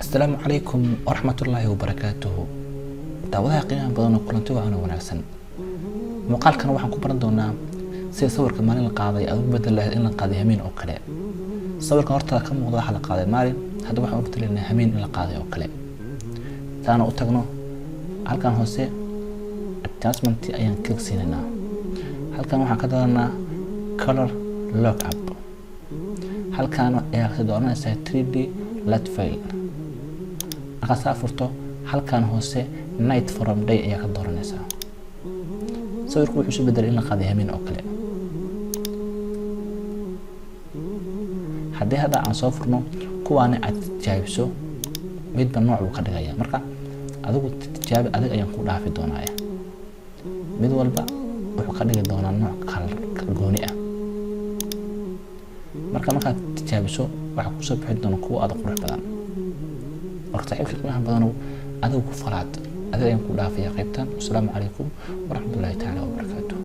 السلام عليكم ورحمة الله وبركاته. دعوة قيام بدنا كلنتوا أنا ونعسن. مقال كانوا وحنا كبرنا دونا سيصور كمان القاضي أو بدل له إن القاضي همين أو كلام. صور كان أرتلا كم موضوع على القاضي مالي هذا واحد قلت لنا همين إن القاضي أو كلام. ثاني أتقنه هل كان هو سي adjustment أيان كل سننا. هل كان واحد كذا color lock up. هل كانوا يأخذون 3D let fail. أقصى فرطة هل كان هو سي night from day أيها كدور النساء. صورك وحش بدل إن القاضي همين أو كلام. haddii hadda aan soo furno kuwaana aad tijaabiso midba nooc uu ka dhigaya marka adigu tijaabi adag ayaan ku dhaafi doonaa mid walba wuxuu ka dhigi doonaa nooc kala gooni ah marka tijaabiso waxa ku soo bixi doona kuwa aad qurux badan marka xilka badan adigu ku falaad adag ayaan ku dhaafiyaa qaybtan. Assalaamu calaykum waraxmatullaahi tacaala wabarakaatuh.